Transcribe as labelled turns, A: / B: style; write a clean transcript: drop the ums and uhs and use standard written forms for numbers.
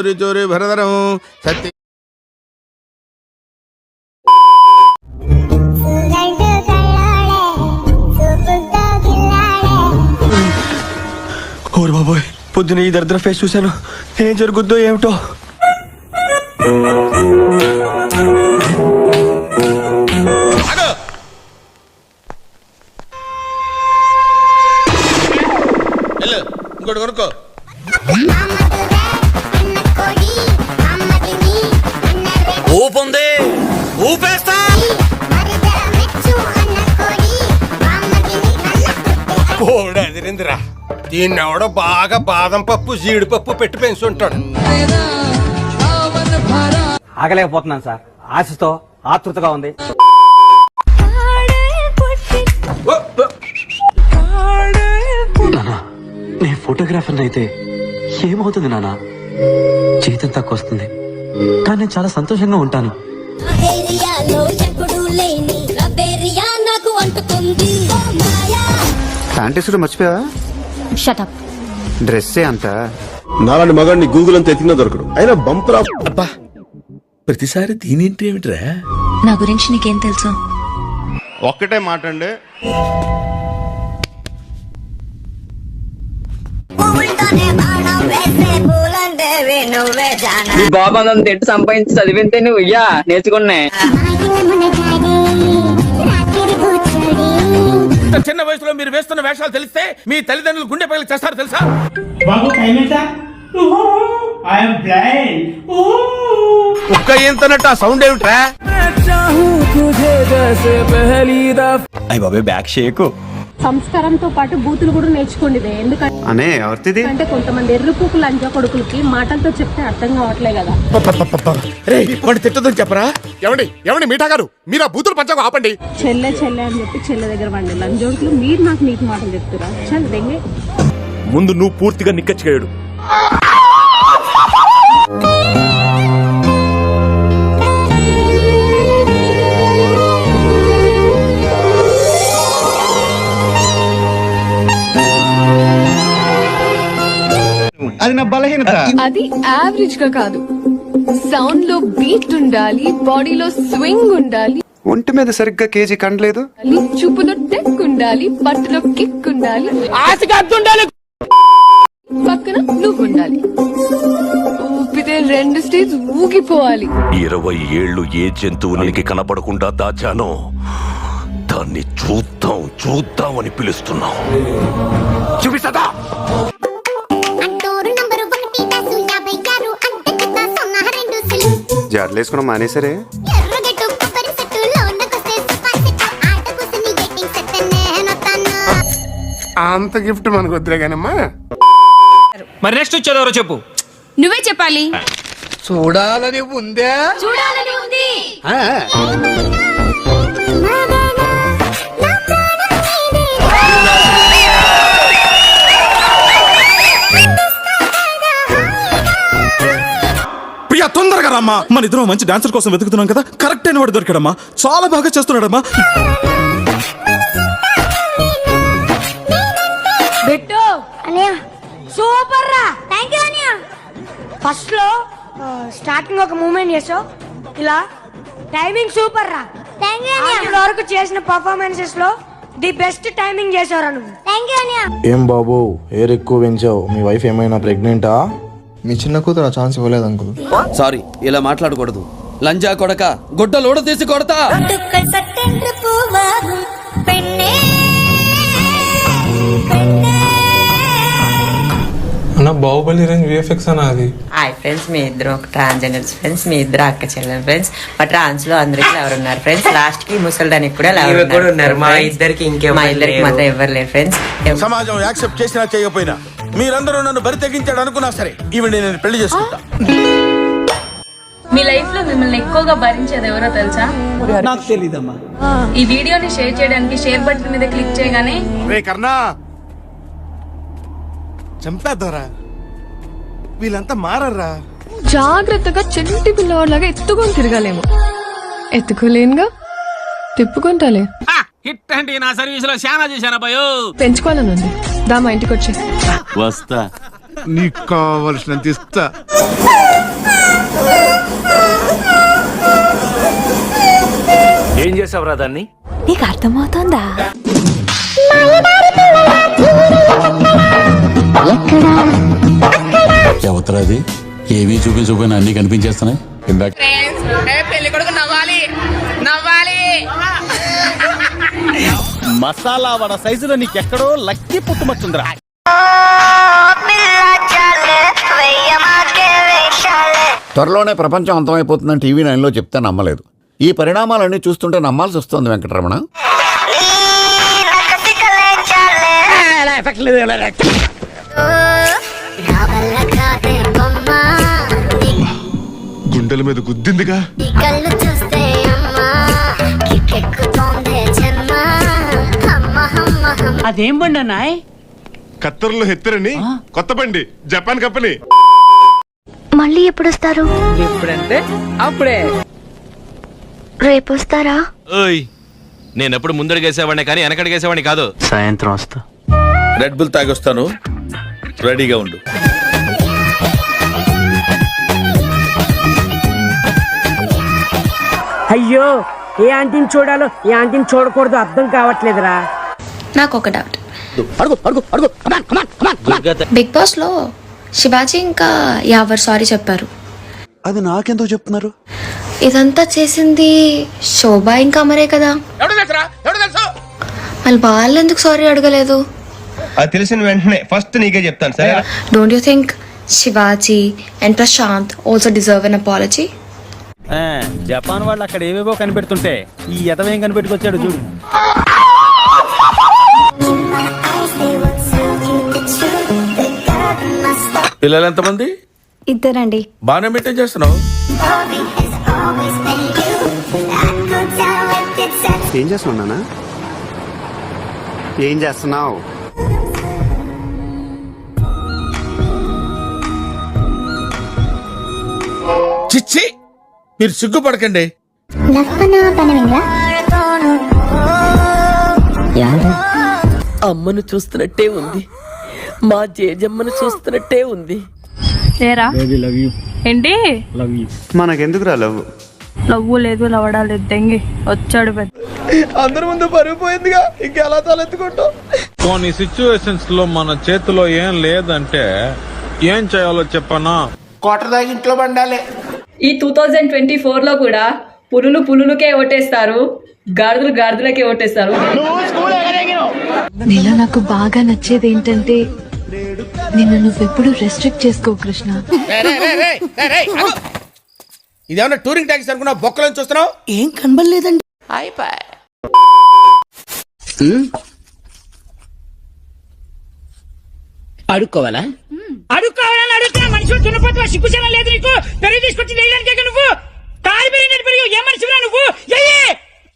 A: చోరీ చోరీ భరధరం సత్య
B: ఓరు బాబోయ్, పొద్దున ఈ దరిద్ర ఫేస్ చూశాను. ఏం జరుగుద్దో ఏమిటో.
A: ఇంకోటి కొనుక్కో.
C: ఊపుంది, ఊపేస్తా.
A: అదిరిందిరా. దీన్ని ఎవడో బాగా బాదం పప్పు జీడిపప్పు పెట్టి పెంచుంటాడు.
D: ఆగలేకపోతున్నాను సార్, ఆశతో ఆతృతగా ఉంది.
B: నేను ఫోటోగ్రాఫర్ అయితే ఏమవుతుంది నాన్న? జీతం తక్కువ వస్తుంది, కానీ నేను చాలా సంతోషంగా ఉంటాను.
E: ప్యాంటీసుడు మర్చిపోయావా?
F: షటప్.
E: డ్రెస్సే అంత.
G: నాలాంటి మగాడిని గూగుల్ అంతా ఎతికినా దొరకడు. అయినా బంపర్.
C: అబ్బా, ప్రతిసారి దీనింటి ఏమిట్రా?
F: నా గురించి నీకేం తెలుసు?
G: ఒక్కటే మాట అండి,
H: బాబా తిట్టు సంపాదించి చదివితే నువ్వు ఇయ్యా నేర్చుకున్నా.
A: చిన్న వయసులో మీరు వేస్తున్న వేషాలు తెలిస్తే మీ తల్లిదండ్రులు గుండె పగిలి చేస్తారు తెలుసా? కుక్క ఏంతనట్టు ఆ సౌండ్ ఏమిట్రా?
B: అయ్య బాబాయ్, బ్యాక్ షేక్.
I: సంస్కారంతో పాటు బూతులు కూడా నేర్చుకోండి. ఎందుకంటే కొంతమంది ఎర్రపూకు లంజా కొడుకులకి మాటలతో చెప్తే అర్థం కావట్లే కదా.
A: తిట్టదని చెప్పరా?
G: ఏమండి మీఠా గారు, మీరు ఆ బూతులు పంచకు ఆపండి.
I: చెల్లె చెల్లె అని చెప్పి చెల్లె దగ్గర వండి లంజోడుకులు మీరు నాకు నీకు మాటలు చెప్తురా? చల్ దెంగే.
C: ముందు నువ్వు పూర్తిగా నిక్కచ్చిగాడు.
E: అది నా బలహీనత.
F: అది యావరేజ్ గా కాదు, సౌండ్ లో బీట్ ఉండాలి, బాడీలో స్వింగ్ ఉండాలి,
E: ఒంటి మీద సరిగ్గా కేజీ కండలేదు,
F: చూపులో టెక్ ఉండాలి, పట్టులో కిక్ ఉండాలి, పక్కన నువ్వు ఉండాలి, ఊపితే 2 స్టేజ్ ఊగిపోవాలి.
C: 20 ఏళ్లు ఏ జంతువునికి కనపడకుండా దాచానో దాన్ని చూద్దాం అని పిలుస్తున్నాం. చూపిస్తా.
E: జాడలేసుకున్న మానేసరే.
G: అంత గిఫ్ట్ మనకు వద్దులే కానమ్మా.
D: మరి నెక్స్ట్ వచ్చేదెవరో చెప్పు.
F: నువ్వే చెప్పాలి.
A: చూడాలని ఉందా?
F: చూడాలని ఉంది.
C: ప్రియా, తొందరగా రామ్మా. మన ఇద్దరం మంచి డాన్సర్ కోసం వెతుకుతున్నాం కదా, కరెక్ట్ అయిన వాడు దొరికాడమ్మా. చాలా బాగా చేస్తున్నాడమ్మా.
I: సూపర్ రా. థ్యాంక్ యూ అనియా. ఫస్ట్ లో స్టార్టింగ్ ఒక మూమెంట్ చేసావు, ఇలా టైమింగ్ సూపర్ రా. థ్యాంక్ యూ అనియా. ఇప్పటి వరకు చేసిన పర్ఫార్మెన్సెస్ లో ది బెస్ట్ టైమింగ్ చేసావురా నువ్వు. థ్యాంక్ యూ అనియా.
J: ఏం బాబు, ఎయిర్ ఎక్కువ పెంచావు. మీ వైఫ్ ఏమైనా ప్రెగ్నెంటా? మీ చిన్న కూతురు ఆ ఛాన్స్ ఇవ్వలేదు అంకుల్.
D: సారీ, ఇలా మాట్లాడకూడదు. లంజా కొడక, గుడ్డలోడ తీసి కొడతా.
J: అన్న బాహుబలి రేంజ్ విఎఫ్ఎక్స్ అన్న అది.
H: హాయ్ ఫ్రెండ్స్, మీ ఇద్దరు ఒక ట్రాన్స్జెండర్స్ ఫ్రెండ్స్, మీ ఇద్దరు అక్క చెల్లెలు ఫ్రెండ్స్. మా ట్రాన్స్ లో అందరికి ఎవరు ఉన్నారు ఫ్రెండ్స్? లాస్ట్ కి ముసల్దానికి కూడా ఉన్నారు. మా ఇద్దరికి మాత్రం ఎవరు లేరు ఫ్రెండ్స్.
A: సమాజం యాక్సెప్ట్ చేసినా చేయకపోయినా మీరందరూ నన్ను బరి తెగించాడు అనుకున్నా సరే, ఈవిడ నేను పెళ్లి చేసుకుంటా.
F: మీ లైఫ్ లో మిమ్మల్ని ఎక్కువగా భరించేది ఎవరో తెలుసా?
D: నాకు తెలీదమ్మా.
F: ఈ వీడియోని షేర్ చేయడానికి షేర్ బటన్ మీద క్లిక్ చేయగానే
A: కర్ణా చంపేద్దారా, వీళ్ళంతా మారర్రా.
F: జాగ్రత్తగా చెంటి పిల్లవాళ్ళగా ఎత్తుకొని తిరగాలేము. ఎత్తుకోలేనుగా, తిప్పుకుంటాలే.
D: హిట్ అంటే నా సర్వీస్ లో శానా చేశాను అబ్బాయో.
F: పెంచుకోవాలని ఉంది. దా మా ఇంటికి వచ్చి
C: వస్తా.
G: నీకు కావలసినంత ఇస్తా.
K: ఏం చేసావురా దాన్ని?
F: నీకు అర్థమవుతుందా?
K: ఎవతరాది ఏవి చూపించుకుని అన్ని కనిపించేస్తున్నాయి. ఇందాక
H: పెళ్లి కొడుకు నవ్వాలి నవ్వాలి.
K: మసాలా వడ సైజులో నీకెక్కడో లక్కీ పుట్టుమచ్చుందిరా.
L: త్వరలోనే ప్రపంచం అంతమైపోతుందని టీవీ 9లో చెప్తే నమ్మలేదు. ఈ పరిణామాలన్నీ చూస్తుంటే నమ్మాల్సి వస్తుంది వెంకటరమణ.
G: గుండెల మీద గుద్దిందిగా.
H: అదేం బండి అన్నాయ్?
G: కత్తర్లో హెత్తరని కొత్త బండి, జపాన్ కంపెనీ.
I: మళ్ళీ ఎప్పుడు వస్తారు?
H: ఎప్పుడంటే అప్పుడే.
I: రేపు వస్తారా?
K: నేనెప్పుడు ముందడిగేసేవాడిని కానీ వెనకడిగేసేవాడిని కాదు.
B: సాయంత్రం వస్తా.
K: రెడ్ బుల్ తాగొస్తాను, రెడీగా ఉండు.
H: అయ్యో, ఏ ఆంటీని చూడాలో ఏ ఆంటీని చూడకూడదు అర్థం కావట్లేదురా.
F: నాకు ఒక డౌట్. బిగ్ బాస్ లో శివాజీ ఇంకా యావర్ సారీ చెప్పారు.
J: అది నాకెందుకు చెప్తున్నారు?
F: ఇదంతా చేసింది శోభ ఇంకా అమరే కదా. మళ్ళీ వాళ్ళు ఎందుకు సారీ అడగలేదు?
A: అది తెలిసిన వెంటనే ఫస్ట్ నీకే చెప్తాను సరే.
F: Don't you think Shivaji and Prashant also deserve an apology?
K: Japan వాళ్ళు అక్కడ ఏవేవో కనిపెడుతుంటే ఈ ఎతవేం కనిపెట్టుకొచ్చాడు చూడు. పిల్లలు ఎంతమంది?
F: ఇద్దరండి.
K: బాగానే మెయింటైన్ చేస్తున్నావు.
E: ఏం చేస్తున్నావు నాన్న? ఏం చేస్తున్నావు?
K: చిచ్చి, మీరు సిగ్గుపడకండి.
H: అమ్మను చూస్తున్నట్టే ఉంది, మా జేజమ్మను చూస్తున్నట్టే ఉంది.
F: ఏంటి
E: మనకెందుకురా లవ్?
F: లవ్వు లేదు లవడా లేదు దెంగి వచ్చాడు పెద్ద.
J: అందరి ముందు పరుగు పోయిందిగా, ఇంకెలా తలెత్తుకుంటాం?
C: కొన్ని సిచ్యువేషన్స్ లో మన చేతిలో ఏం లేదంటే ఏం చేయాలో చెప్పనా?
J: క్వార్టర్ దాకా ఇంట్లో పండాలి.
F: ఈ 2024 లో కూడా పులులకే ఓటేస్తారు, గాడిదలు గాడిదలకే ఓటేస్తారు. నీలో నాకు బాగా నచ్చేది ఏంటంటే నిన్ను నువ్వెప్పుడు రెస్ట్రిక్ట్ చేసుకో కృష్ణ.
K: ఇదేమన్నా టూరింగ్ ట్యాక్సీ అనుకున్నా బొక్కలను చూస్తున్నావు?
H: ఏం కనబడలేదండి. అడుక్కోవాలా? అడుక్కోవాలని అడుగుతున్నా. మనిషి తినపోతే సిగ్గుచనం లేదు నీకు. పెరుగు తీసుకొచ్చి